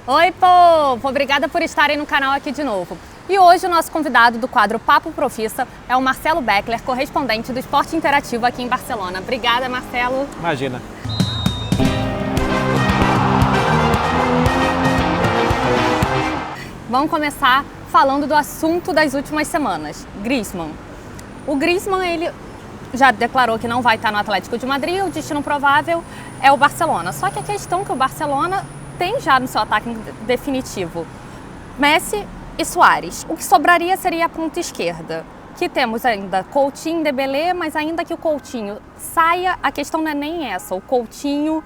Oi, povo! Obrigada por estarem no canal aqui de novo. E hoje o nosso convidado do quadro Papo Profissa é o Marcelo Beckler, correspondente do Esporte Interativo aqui em Barcelona. Obrigada, Marcelo. Imagina. Vamos começar falando do assunto das últimas semanas, Griezmann. O Griezmann, ele já declarou que não vai estar no Atlético de Madrid, o destino provável é o Barcelona. Só que a questão é que o Barcelona tem já no seu ataque definitivo Messi e Suárez. O que sobraria seria a ponta esquerda, que temos ainda Coutinho, Dembélé, mas ainda que o Coutinho saia, a questão não é nem essa, o Coutinho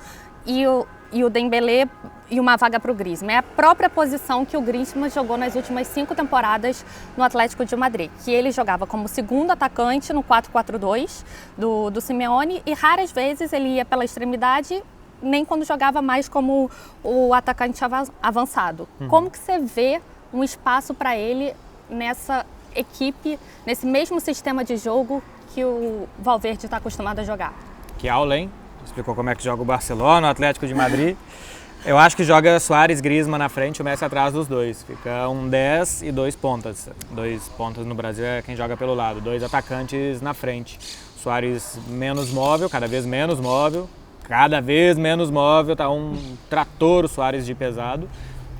e o Dembélé e uma vaga para o Griezmann. É a própria posição que o Griezmann jogou nas últimas 5 temporadas no Atlético de Madrid, que ele jogava como segundo atacante no 4-4-2 do Simeone e raras vezes ele ia pela extremidade, nem quando jogava mais como o atacante avançado. Como que você vê um espaço para ele nessa equipe, nesse mesmo sistema de jogo que o Valverde está acostumado a jogar? Que aula, hein? Explicou como é que joga o Barcelona, o Atlético de Madrid. Eu acho que joga Suárez, Griezmann na frente e o Messi atrás dos dois. Fica um 10 e 2 pontas. 2 pontas no Brasil é quem joga pelo lado, 2 atacantes na frente. Suárez menos móvel, cada vez menos móvel. Cada vez menos móvel, tá um trator o Suárez de pesado.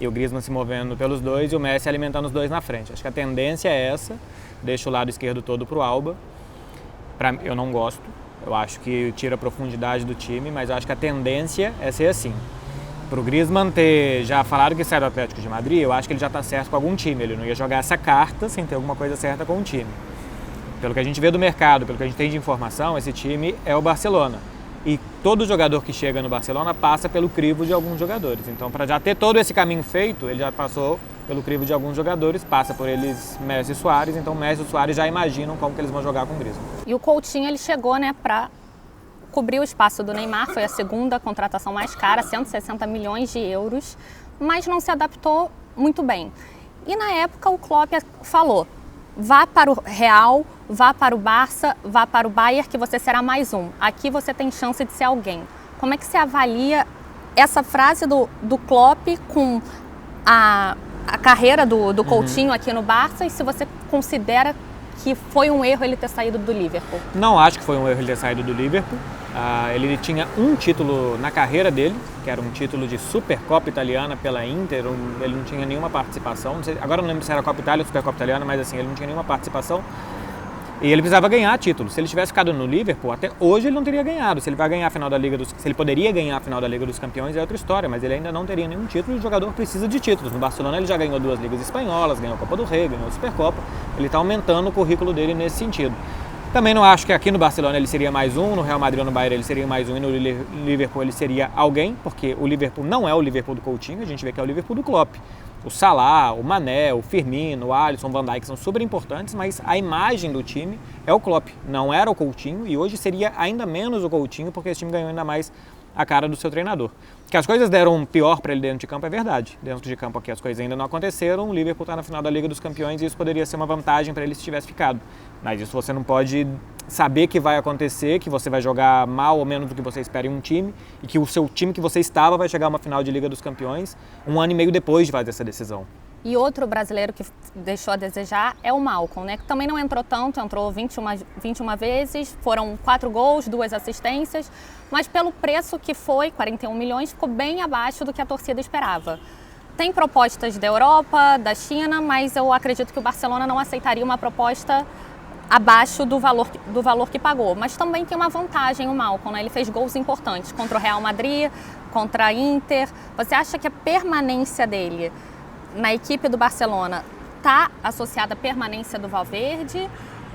E o Griezmann se movendo pelos dois e o Messi alimentando os dois na frente. Acho que a tendência é essa, deixa o lado esquerdo todo pro Alba. Eu não gosto, eu acho que tira a profundidade do time, mas eu acho que a tendência é ser assim. Pro Griezmann ter já falado que sai do Atlético de Madrid, eu acho que ele já tá certo com algum time. Ele não ia jogar essa carta sem ter alguma coisa certa com o time. Pelo que a gente vê do mercado, pelo que a gente tem de informação, esse time é o Barcelona. E todo jogador que chega no Barcelona passa pelo crivo de alguns jogadores. Então, para já ter todo esse caminho feito, ele já passou pelo crivo de alguns jogadores, passa por eles Messi e Suárez. Então, Messi e Suárez já imaginam como que eles vão jogar com o Griezmann. E o Coutinho, ele chegou, para cobrir o espaço do Neymar. Foi a segunda contratação mais cara, 160 milhões de euros, mas não se adaptou muito bem. E na época o Klopp falou: vá para o Real, vá para o Barça, vá para o Bayern, que você será mais um. Aqui você tem chance de ser alguém. Como é que você avalia essa frase do Klopp com a carreira do Coutinho aqui no Barça e se você considera que foi um erro ele ter saído do Liverpool? Não acho que foi um erro ele ter saído do Liverpool. Ele tinha um título na carreira dele, que era um título de Supercopa Italiana pela Inter. Ele não tinha nenhuma participação. Não sei, agora eu não lembro se era a Copa Itália ou Supercopa Italiana, mas assim, ele não tinha nenhuma participação. E ele precisava ganhar título. Se ele tivesse ficado no Liverpool, até hoje ele não teria ganhado. Se ele vai ganhar a final da Liga se ele poderia ganhar a final da Liga dos Campeões é outra história, mas ele ainda não teria nenhum título e o jogador precisa de títulos. No Barcelona ele já ganhou 2 Ligas Espanholas, ganhou a Copa do Rei, ganhou a Supercopa. Ele está aumentando o currículo dele nesse sentido. Também não acho que aqui no Barcelona ele seria mais um, no Real Madrid ou no Bayern ele seria mais um e no Liverpool ele seria alguém, porque o Liverpool não é o Liverpool do Coutinho, a gente vê que é o Liverpool do Klopp. O Salah, o Mané, o Firmino, o Alisson, o Van Dijk são super importantes, mas a imagem do time é o Klopp, não era o Coutinho e hoje seria ainda menos o Coutinho porque esse time ganhou ainda mais a cara do seu treinador. Que as coisas deram pior para ele dentro de campo é verdade. Dentro de campo aqui as coisas ainda não aconteceram, o Liverpool está na final da Liga dos Campeões e isso poderia ser uma vantagem para ele se tivesse ficado. Mas isso você não pode saber que vai acontecer, que você vai jogar mal ou menos do que você espera em um time e que o seu time que você estava vai chegar a uma final de Liga dos Campeões 1 ano e meio depois de fazer essa decisão. E outro brasileiro que deixou a desejar é o Malcom, que também não entrou tanto, entrou 21 vezes, foram 4 gols, 2 assistências, mas pelo preço que foi, 41 milhões, ficou bem abaixo do que a torcida esperava. Tem propostas da Europa, da China, mas eu acredito que o Barcelona não aceitaria uma proposta abaixo do valor que pagou. Mas também tem uma vantagem o Malcom, ele fez gols importantes contra o Real Madrid, contra a Inter. Você acha que a permanência dele na equipe do Barcelona está associada à permanência do Valverde?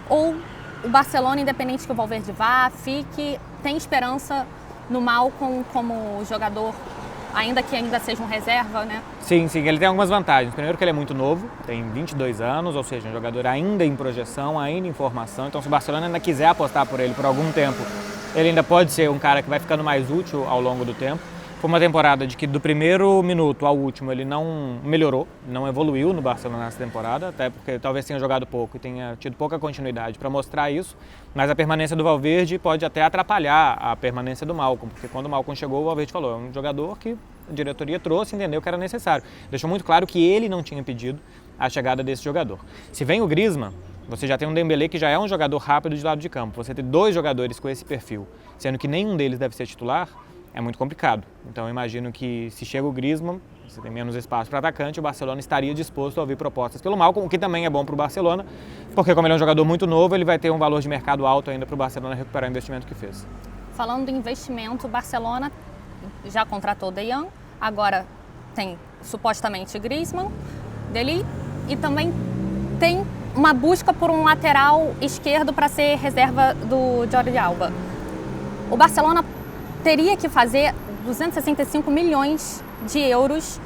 Ou o Barcelona, independente que o Valverde vá, fique, tem esperança no Malcom como jogador, ainda que seja um reserva, Sim, ele tem algumas vantagens. Primeiro que ele é muito novo, tem 22 anos, ou seja, um jogador ainda em projeção, ainda em formação. Então se o Barcelona ainda quiser apostar por ele por algum tempo, ele ainda pode ser um cara que vai ficando mais útil ao longo do tempo. Foi uma temporada de que do primeiro minuto ao último ele não melhorou, não evoluiu no Barcelona nessa temporada, até porque talvez tenha jogado pouco e tenha tido pouca continuidade para mostrar isso, mas a permanência do Valverde pode até atrapalhar a permanência do Malcom, porque quando o Malcom chegou, o Valverde falou, é um jogador que a diretoria trouxe e entendeu que era necessário. Deixou muito claro que ele não tinha pedido a chegada desse jogador. Se vem o Griezmann, você já tem um Dembélé que já é um jogador rápido de lado de campo. Você ter dois jogadores com esse perfil, sendo que nenhum deles deve ser titular, é muito complicado. Então eu imagino que se chega o Griezmann, você tem menos espaço para atacante, o Barcelona estaria disposto a ouvir propostas pelo Malcom, o que também é bom para o Barcelona, porque como ele é um jogador muito novo, ele vai ter um valor de mercado alto ainda para o Barcelona recuperar o investimento que fez. Falando em investimento, o Barcelona já contratou o De Jong, agora tem supostamente Griezmann, Dele, e também tem uma busca por um lateral esquerdo para ser reserva do Jordi Alba. O Barcelona teria que fazer 265 milhões de euros,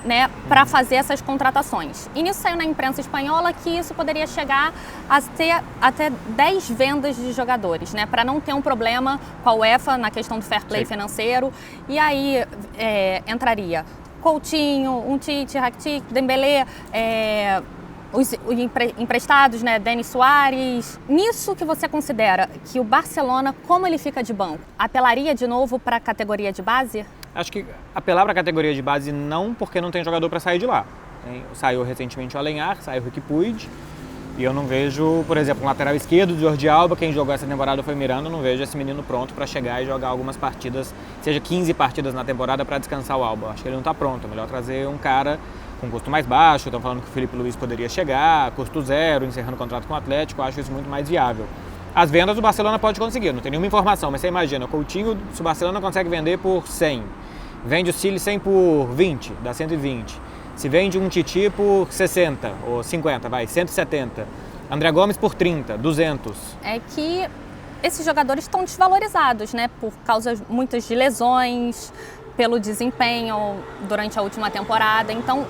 né, para fazer essas contratações. E nisso saiu na imprensa espanhola que isso poderia chegar a ter até 10 vendas de jogadores, né, para não ter um problema com a UEFA na questão do fair play financeiro. E aí entraria Coutinho, Umtiti, Rakitic, Dembélé, os emprestados, né, Denis Suárez. Nisso que você considera que o Barcelona, como ele fica de banco, apelaria de novo para a categoria de base? Acho que apelar para a categoria de base não, porque não tem jogador para sair de lá. Saiu recentemente o Alenhar, saiu o Riqui Puig, e eu não vejo, por exemplo, um lateral esquerdo do Jordi Alba, quem jogou essa temporada foi Miranda, eu não vejo esse menino pronto para chegar e jogar algumas partidas, seja 15 partidas na temporada para descansar o Alba. Acho que ele não está pronto, é melhor trazer um cara com custo mais baixo, estão falando que o Filipe Luís poderia chegar, custo zero, encerrando o contrato com o Atlético, eu acho isso muito mais viável. As vendas o Barcelona pode conseguir, não tem nenhuma informação, mas você imagina, o Coutinho, se o Barcelona consegue vender por 100, vende o Sili 100 por 20, dá 120. Se vende um Titi por 60 ou 50, 170. André Gomes por 30, 200. É que esses jogadores estão desvalorizados, né? Por causa muitas de lesões, pelo desempenho durante a última temporada. Então,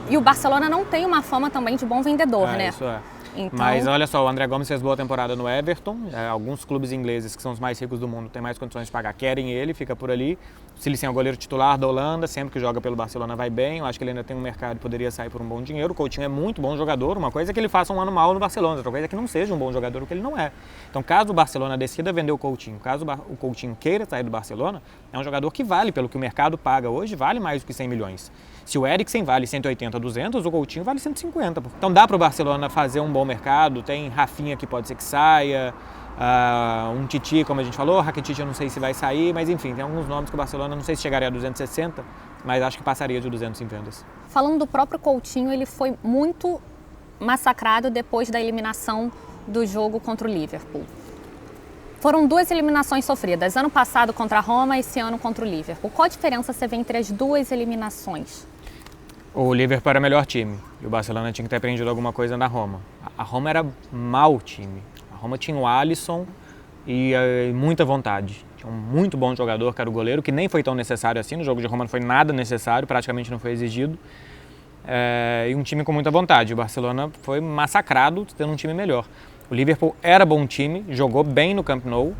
e o Barcelona não tem uma fama também de bom vendedor, né? Isso é. Então... Mas olha só, o André Gomes fez boa temporada no Everton. Alguns clubes ingleses, que são os mais ricos do mundo, têm mais condições de pagar, querem ele, fica por ali. O Silicen é o goleiro titular da Holanda, sempre que joga pelo Barcelona vai bem. Eu acho que ele ainda tem um mercado e poderia sair por um bom dinheiro. O Coutinho é muito bom jogador. Uma coisa é que ele faça um ano mal no Barcelona, outra coisa é que não seja um bom jogador, o que ele não é. Então, caso o Barcelona decida vender o Coutinho, caso o Coutinho queira sair do Barcelona, é um jogador que vale, pelo que o mercado paga hoje, vale mais do que 100 milhões. Se o Eriksen vale 180, 200, o Coutinho vale 150. Então dá para o Barcelona fazer um bom mercado, tem Rafinha que pode ser que saia, um Titi, como a gente falou, Rakitic eu não sei se vai sair, mas enfim, tem alguns nomes que o Barcelona não sei se chegaria a 260, mas acho que passaria de 200 em vendas. Falando do próprio Coutinho, ele foi muito massacrado depois da eliminação do jogo contra o Liverpool. Foram 2 eliminações sofridas, ano passado contra a Roma e esse ano contra o Liverpool. Qual a diferença você vê entre as 2 eliminações? O Liverpool era o melhor time e o Barcelona tinha que ter aprendido alguma coisa na Roma. A Roma era mau time. A Roma tinha o Alisson e muita vontade. Tinha um muito bom jogador, que era o goleiro, que nem foi tão necessário assim. No jogo de Roma não foi nada necessário, praticamente não foi exigido. E um time com muita vontade. O Barcelona foi massacrado tendo um time melhor. O Liverpool era bom time, jogou bem no Camp Nou.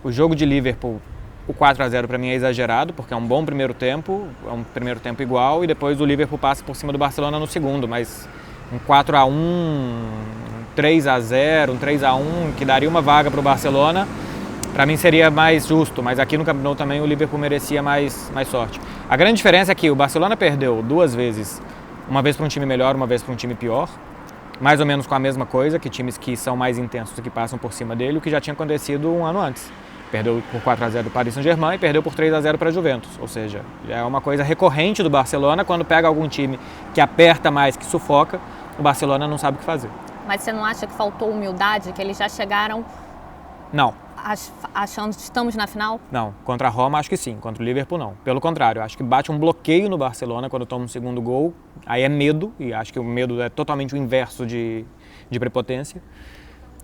O jogo de Liverpool, o 4-0 para mim é exagerado, porque é um bom primeiro tempo, é um primeiro tempo igual, e depois o Liverpool passa por cima do Barcelona no segundo, mas um 4-1, um 3-0, um 3-1, que daria uma vaga para o Barcelona, para mim seria mais justo, mas aqui no Camp Nou também o Liverpool merecia mais sorte. A grande diferença é que o Barcelona perdeu 2 vezes, uma vez para um time melhor, uma vez para um time pior, mais ou menos com a mesma coisa, que times que são mais intensos e que passam por cima dele, o que já tinha acontecido um ano antes. Perdeu por 4-0 para o Paris Saint-Germain e perdeu por 3-0 para a Juventus. Ou seja, é uma coisa recorrente do Barcelona, quando pega algum time que aperta mais, que sufoca, o Barcelona não sabe o que fazer. Mas você não acha que faltou humildade, que eles já chegaram... Não. Achando que estamos na final? Não. Contra a Roma, acho que sim. Contra o Liverpool, não. Pelo contrário, acho que bate um bloqueio no Barcelona quando toma um segundo gol. Aí é medo, e acho que o medo é totalmente o inverso de prepotência.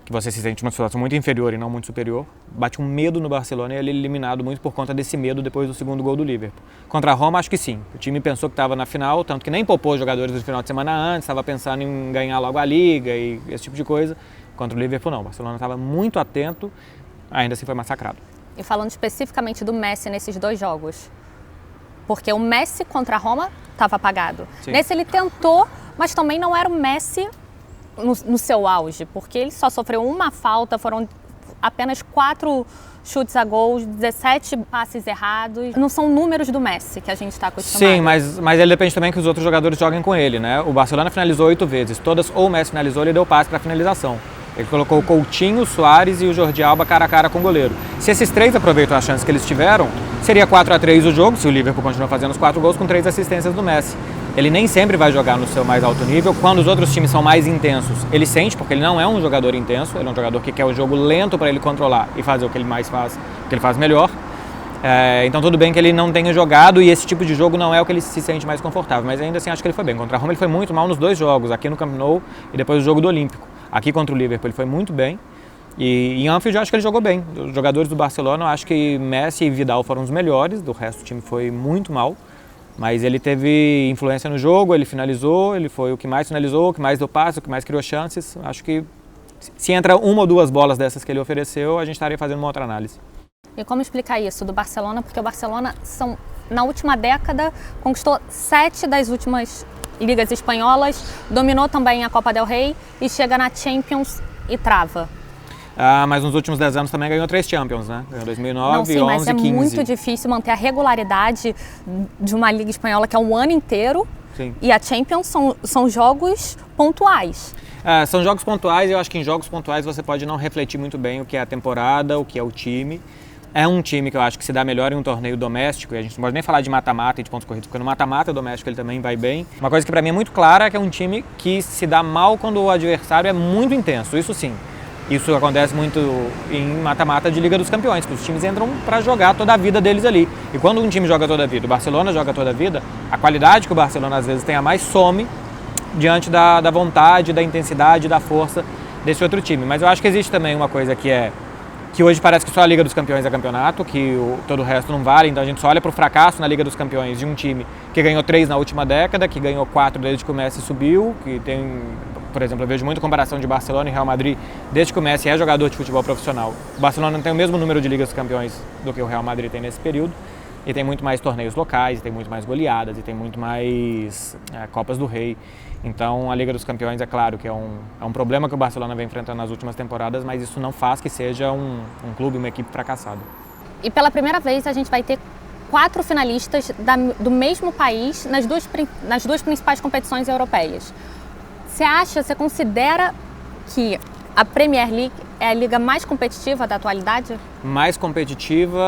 Que você se sente uma situação muito inferior e não muito superior. Bate um medo no Barcelona e ele é eliminado muito por conta desse medo depois do segundo gol do Liverpool. Contra a Roma, acho que sim. O time pensou que estava na final, tanto que nem poupou os jogadores do final de semana antes, estava pensando em ganhar logo a Liga e esse tipo de coisa. Contra o Liverpool, não. O Barcelona estava muito atento, ainda assim foi massacrado. E falando especificamente do Messi nesses 2 jogos, porque o Messi contra a Roma estava apagado. Sim. Nesse ele tentou, mas também não era o Messi no seu auge, porque ele só sofreu uma falta, foram apenas 4 chutes a gols, 17 passes errados. Não são números do Messi que a gente está acostumado. Sim, mas ele depende também que os outros jogadores joguem com ele, né? O Barcelona finalizou 8 vezes, todas ou o Messi finalizou, ele deu passe para finalização. Ele colocou o Coutinho, o Suárez e o Jordi Alba cara a cara com o goleiro. Se esses 3 aproveitam as chances que eles tiveram, seria 4-3 o jogo, se o Liverpool continua fazendo os 4 gols com 3 assistências do Messi. Ele nem sempre vai jogar no seu mais alto nível. Quando os outros times são mais intensos, ele sente, porque ele não é um jogador intenso, ele é um jogador que quer o jogo lento para ele controlar e fazer o que ele mais faz, o que ele faz melhor. Então tudo bem que ele não tenha jogado e esse tipo de jogo não é o que ele se sente mais confortável, mas ainda assim acho que ele foi bem. Contra a Roma ele foi muito mal nos 2 jogos, aqui no Camp Nou e depois o jogo do Olímpico. Aqui contra o Liverpool ele foi muito bem e em Anfield eu acho que ele jogou bem. Os jogadores do Barcelona, eu acho que Messi e Vidal foram os melhores, do resto do time foi muito mal. Mas ele teve influência no jogo, ele finalizou, ele foi o que mais finalizou, o que mais deu passe, o que mais criou chances. Acho que se entra 1 ou 2 bolas dessas que ele ofereceu, a gente estaria fazendo uma outra análise. E como explicar isso do Barcelona? Porque o Barcelona, na última década, conquistou 7 das últimas ligas espanholas, dominou também a Copa del Rey e chega na Champions e trava. Mas nos últimos 10 anos também ganhou 3 Champions, né? Ganhou 2009, Não, sim, 11 mas e 15. É muito difícil manter a regularidade de uma liga espanhola que é um ano inteiro. Sim. E a Champions são jogos pontuais. São jogos pontuais e eu acho que em jogos pontuais você pode não refletir muito bem o que é a temporada, o que é o time. É um time que eu acho que se dá melhor em um torneio doméstico, e a gente não pode nem falar de mata-mata e de pontos corridos, porque no mata-mata doméstico ele também vai bem. Uma coisa que para mim é muito clara é que é um time que se dá mal quando o adversário é muito intenso, isso sim. Isso acontece muito em mata-mata de Liga dos Campeões, que os times entram para jogar toda a vida deles ali. E quando um time joga toda a vida, o Barcelona joga toda a vida, a qualidade que o Barcelona às vezes tem a mais some diante da vontade, da intensidade, da força desse outro time. Mas eu acho que existe também uma coisa que hoje parece que só a Liga dos Campeões é campeonato, que todo o resto não vale, então a gente só olha para o fracasso na Liga dos Campeões de um time que ganhou 3 na última década, que ganhou 4 desde que o Messi subiu, que tem, por exemplo, eu vejo muita comparação de Barcelona e Real Madrid desde que o Messi é jogador de futebol profissional. O Barcelona não tem o mesmo número de Ligas dos Campeões do que o Real Madrid tem nesse período, e tem muito mais torneios locais, tem muito mais goleadas, e tem muito mais Copas do Rei. Então a Liga dos Campeões é claro que é um problema que o Barcelona vem enfrentando nas últimas temporadas, mas isso não faz que seja um clube, uma equipe fracassada. E pela primeira vez a gente vai ter 4 finalistas do mesmo país nas duas principais competições europeias. Você considera que a Premier League é a liga mais competitiva da atualidade? Mais competitiva,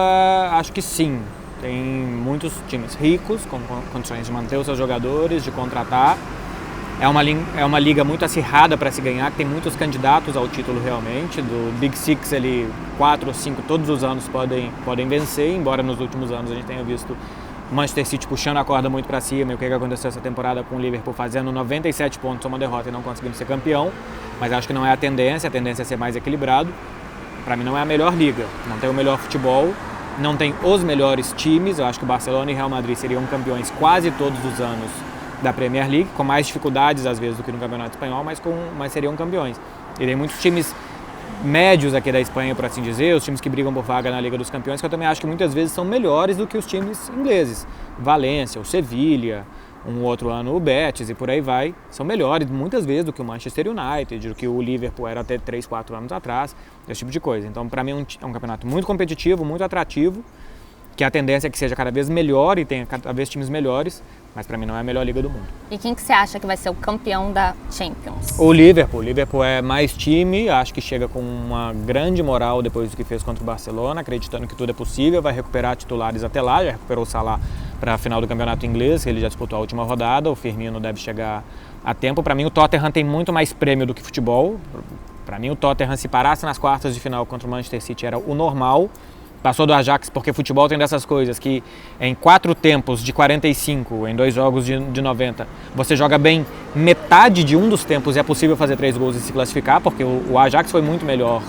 acho que sim. Tem muitos times ricos, com condições de manter os seus jogadores, de contratar. É uma liga muito acirrada para se ganhar, que tem muitos candidatos ao título realmente. Do Big Six, 4 ou 5 todos os anos podem vencer, embora nos últimos anos a gente tenha visto o Manchester City puxando a corda muito para cima, e o que aconteceu essa temporada com o Liverpool fazendo 97 pontos, uma derrota e não conseguindo ser campeão. Mas acho que não é a tendência é ser mais equilibrado. Para mim não é a melhor liga, não tem o melhor futebol, não tem os melhores times. Eu acho que o Barcelona e Real Madrid seriam campeões quase todos os anos da Premier League, com mais dificuldades às vezes do que no Campeonato Espanhol, mas seriam campeões. E tem muitos times médios aqui da Espanha, por assim dizer, os times que brigam por vaga na Liga dos Campeões, que eu também acho que muitas vezes são melhores do que os times ingleses. Valência, o Sevilha, um outro ano o Betis e por aí vai, são melhores muitas vezes do que o Manchester United, do que o Liverpool era até 3, 4 anos atrás, esse tipo de coisa. Então, para mim é um campeonato muito competitivo, muito atrativo, que a tendência é que seja cada vez melhor e tenha cada vez times melhores, mas para mim não é a melhor liga do mundo. E quem que você acha que vai ser o campeão da Champions? O Liverpool. O Liverpool é mais time, acho que chega com uma grande moral depois do que fez contra o Barcelona, acreditando que tudo é possível, vai recuperar titulares até lá, já recuperou o Salah para a final do campeonato inglês, ele já disputou a última rodada, o Firmino deve chegar a tempo. Para mim o Tottenham tem muito mais prêmio do que futebol. Para mim o Tottenham, se parasse nas quartas de final contra o Manchester City, era o normal. Passou do Ajax, porque futebol tem dessas coisas que em 4 tempos de 45, em 2 jogos de 90, você joga bem metade de um dos tempos e é possível fazer 3 gols e se classificar, porque o Ajax foi muito melhor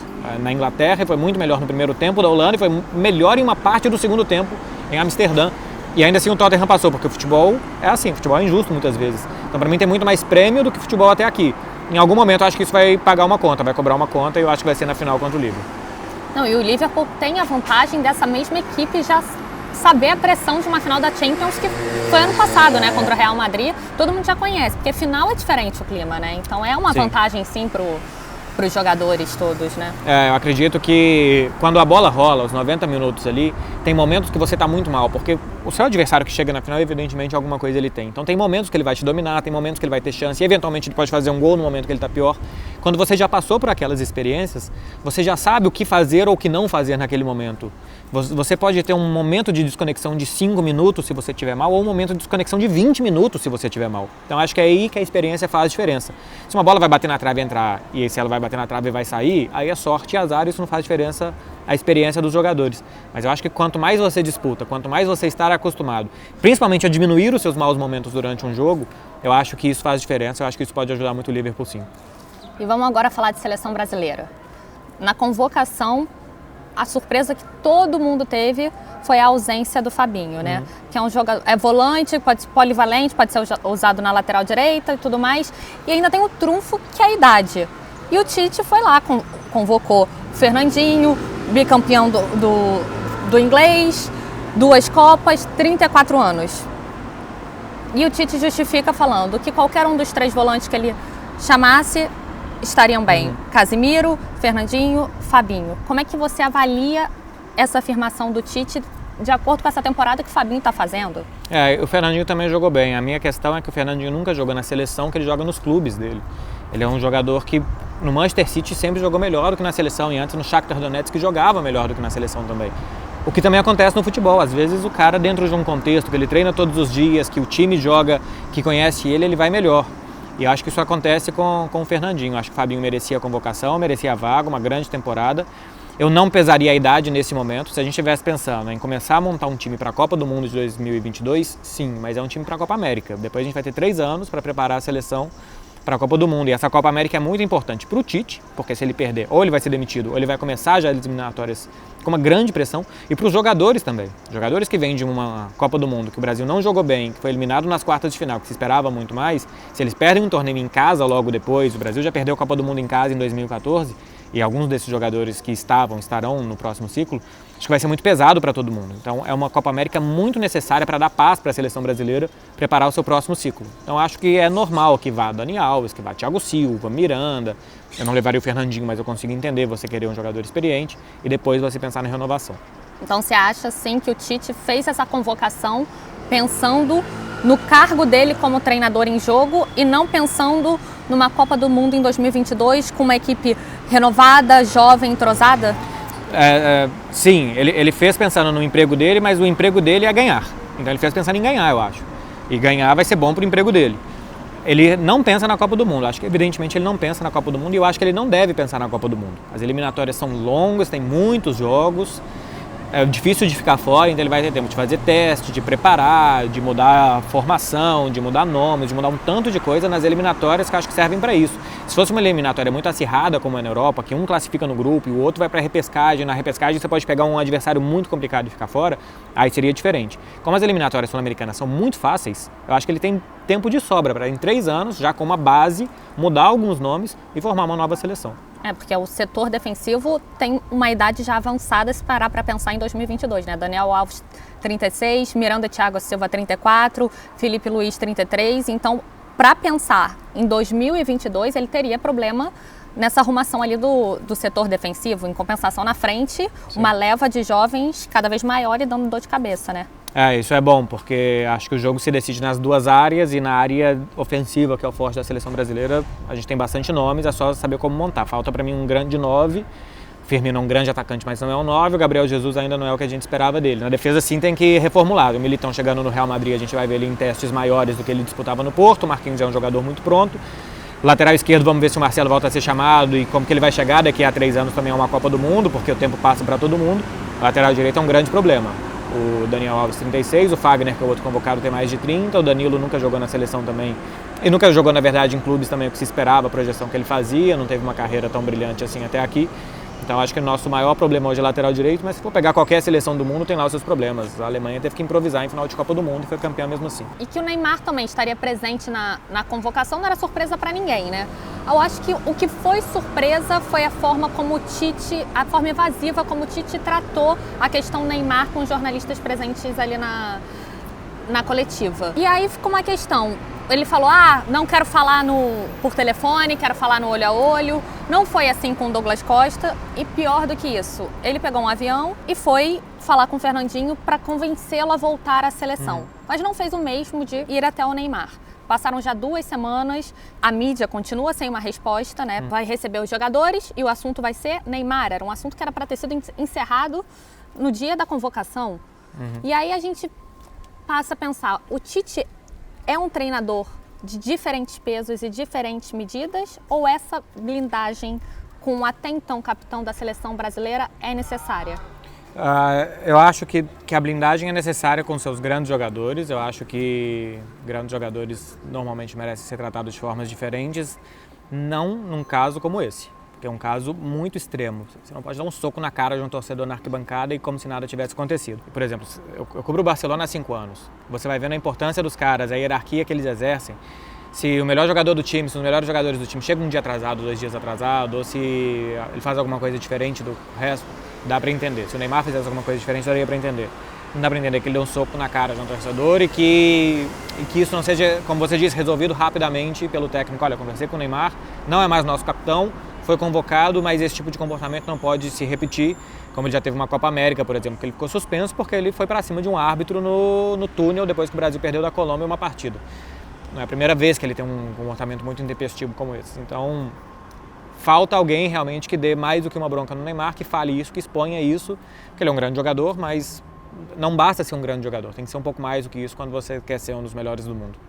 na Inglaterra, foi muito melhor no primeiro tempo da Holanda e foi melhor em uma parte do segundo tempo em Amsterdã. E ainda assim o Tottenham passou, porque o futebol é assim, o futebol é injusto muitas vezes. Então para mim tem muito mais prêmio do que futebol até aqui. Em algum momento eu acho que isso vai pagar uma conta, vai cobrar uma conta, e eu acho que vai ser na final contra o Liverpool. Não, e o Liverpool tem a vantagem dessa mesma equipe já saber a pressão de uma final da Champions que foi ano passado, né, contra o Real Madrid. Todo mundo já conhece, porque final é diferente o clima, né? Então é uma vantagem, sim, para os jogadores todos, né? Eu acredito que quando a bola rola, os 90 minutos ali, tem momentos que você está muito mal, porque o seu adversário que chega na final, evidentemente, alguma coisa ele tem. Então tem momentos que ele vai te dominar, tem momentos que ele vai ter chance, e eventualmente ele pode fazer um gol no momento que ele está pior. Quando você já passou por aquelas experiências, você já sabe o que fazer ou o que não fazer naquele momento. Você pode ter um momento de desconexão de 5 minutos se você estiver mal, ou um momento de desconexão de 20 minutos se você estiver mal. Então acho que é aí que a experiência faz diferença. Se uma bola vai bater na trave e entrar, e se ela vai bater na trave e vai sair, aí é sorte e azar, isso não faz diferença a experiência dos jogadores. Mas eu acho que quanto mais você disputa, quanto mais você estar acostumado, principalmente a diminuir os seus maus momentos durante um jogo, eu acho que isso faz diferença, eu acho que isso pode ajudar muito o Liverpool, sim. E vamos agora falar de seleção brasileira. Na convocação, a surpresa que todo mundo teve foi a ausência do Fabinho, né? Que é um jogador, é volante, pode ser polivalente, pode ser usado na lateral direita e tudo mais. E ainda tem o trunfo que é a idade. E o Tite foi lá, convocou o Fernandinho, bicampeão do inglês, 2 Copas, 34 anos. E o Tite justifica falando que qualquer um dos 3 volantes que ele chamasse estariam bem. Casemiro, Fernandinho, Fabinho. Como é que você avalia essa afirmação do Tite de acordo com essa temporada que o Fabinho está fazendo? O Fernandinho também jogou bem. A minha questão é que o Fernandinho nunca jogou na seleção, que ele joga nos clubes dele. Ele é um jogador que no Manchester City sempre jogou melhor do que na seleção, e antes no Shakhtar Donetsk que jogava melhor do que na seleção também. O que também acontece no futebol, às vezes o cara dentro de um contexto que ele treina todos os dias, que o time joga, que conhece ele vai melhor. E acho que isso acontece com o Fernandinho. Acho que o Fabinho merecia a convocação, merecia a vaga, uma grande temporada. Eu não pesaria a idade nesse momento. Se a gente estivesse pensando em começar a montar um time para a Copa do Mundo de 2022, sim, mas é um time para a Copa América. Depois a gente vai ter 3 anos para preparar a seleção para a Copa do Mundo. E essa Copa América é muito importante para o Tite, porque se ele perder, ou ele vai ser demitido, ou ele vai começar já as eliminatórias com uma grande pressão, e para os jogadores também. Jogadores que vêm de uma Copa do Mundo que o Brasil não jogou bem, que foi eliminado nas quartas de final, que se esperava muito mais, se eles perdem um torneio em casa logo depois, o Brasil já perdeu a Copa do Mundo em casa em 2014, e alguns desses jogadores que estarão no próximo ciclo, acho que vai ser muito pesado para todo mundo. Então é uma Copa América muito necessária para dar paz para a seleção brasileira preparar o seu próximo ciclo. Então acho que é normal que vá Dani Alves, que vá Thiago Silva, Miranda. Eu não levaria o Fernandinho, mas eu consigo entender você querer um jogador experiente e depois você pensar na renovação. Então você acha sim que o Tite fez essa convocação pensando no cargo dele como treinador em jogo e não pensando numa Copa do Mundo em 2022 com uma equipe renovada, jovem, entrosada? Sim, ele fez pensando no emprego dele, mas o emprego dele é ganhar. Então ele fez pensando em ganhar, eu acho. E ganhar vai ser bom para o emprego dele. Ele não pensa na Copa do Mundo. Acho que evidentemente ele não pensa na Copa do Mundo e eu acho que ele não deve pensar na Copa do Mundo. As eliminatórias são longas, tem muitos jogos. É difícil de ficar fora, então ele vai ter tempo de fazer teste, de preparar, de mudar a formação, de mudar nomes, de mudar um tanto de coisa nas eliminatórias que eu acho que servem para isso. Se fosse uma eliminatória muito acirrada, como é na Europa, que um classifica no grupo e o outro vai para a repescagem, na repescagem você pode pegar um adversário muito complicado e ficar fora, aí seria diferente. Como as eliminatórias sul-americanas são muito fáceis, eu acho que ele tem tempo de sobra para em 3 anos, já com uma base, mudar alguns nomes e formar uma nova seleção. Porque o setor defensivo tem uma idade já avançada se parar para pensar em 2022, né? Daniel Alves, 36, Miranda e Thiago Silva, 34, Felipe Luiz, 33. Então, para pensar em 2022, ele teria problema nessa arrumação ali do setor defensivo. Em compensação, na frente, sim, uma leva de jovens cada vez maior e dando dor de cabeça, né? Isso é bom, porque acho que o jogo se decide nas 2 áreas e na área ofensiva, que é o forte da seleção brasileira, a gente tem bastante nomes, é só saber como montar. Falta para mim um grande 9, Firmino é um grande atacante, mas não é um 9, o Gabriel Jesus ainda não é o que a gente esperava dele. Na defesa sim tem que reformular, o Militão chegando no Real Madrid a gente vai ver ele em testes maiores do que ele disputava no Porto, o Marquinhos é um jogador muito pronto. Lateral esquerdo, vamos ver se o Marcelo volta a ser chamado e como que ele vai chegar daqui a 3 anos também é uma Copa do Mundo, porque o tempo passa para todo mundo. O lateral direito é um grande problema. O Daniel Alves, 36, o Fagner, que é o outro convocado, tem mais de 30, o Danilo nunca jogou na seleção também, e nunca jogou, na verdade, em clubes também o que se esperava, a projeção que ele fazia, não teve uma carreira tão brilhante assim até aqui. Então acho que o nosso maior problema hoje é lateral direito, mas se for pegar qualquer seleção do mundo, tem lá os seus problemas. A Alemanha teve que improvisar em final de Copa do Mundo e foi campeã mesmo assim. E que o Neymar também estaria presente na convocação não era surpresa para ninguém, né? Eu acho que o que foi surpresa foi a forma como o Tite, a forma evasiva como o Tite tratou a questão Neymar com os jornalistas presentes ali na coletiva. E aí ficou uma questão. Ele falou, não quero falar por telefone, quero falar no olho a olho. Não foi assim com o Douglas Costa. E pior do que isso, ele pegou um avião e foi falar com o Fernandinho para convencê-lo a voltar à seleção. Mas não fez o mesmo de ir até o Neymar. Passaram já 2 semanas, a mídia continua sem uma resposta, né? Vai receber os jogadores e o assunto vai ser Neymar. Era um assunto que era para ter sido encerrado no dia da convocação. E aí a gente passa a pensar, o Tite é um treinador de diferentes pesos e diferentes medidas ou essa blindagem com o até então capitão da seleção brasileira é necessária? Eu acho que a blindagem é necessária com seus grandes jogadores. Eu acho que grandes jogadores normalmente merecem ser tratados de formas diferentes, não num caso como esse. Porque é um caso muito extremo. Você não pode dar um soco na cara de um torcedor na arquibancada e como se nada tivesse acontecido. Por exemplo, eu cubro o Barcelona há 5 anos. Você vai vendo a importância dos caras, a hierarquia que eles exercem. Se o melhor jogador do time, se os melhores jogadores do time chegam um dia atrasado, 2 dias atrasado, ou se ele faz alguma coisa diferente do resto, dá pra entender. Se o Neymar fizesse alguma coisa diferente, daria pra entender. Não dá pra entender que ele deu um soco na cara de um torcedor e que isso não seja, como você disse, resolvido rapidamente pelo técnico. Olha, conversei com o Neymar, não é mais nosso capitão, foi convocado, mas esse tipo de comportamento não pode se repetir, como ele já teve uma Copa América, por exemplo, que ele ficou suspenso porque ele foi para cima de um árbitro no túnel depois que o Brasil perdeu da Colômbia uma partida. Não é a primeira vez que ele tem um comportamento muito intempestivo como esse. Então, falta alguém realmente que dê mais do que uma bronca no Neymar, que fale isso, que exponha isso, porque ele é um grande jogador, mas não basta ser um grande jogador, tem que ser um pouco mais do que isso quando você quer ser um dos melhores do mundo.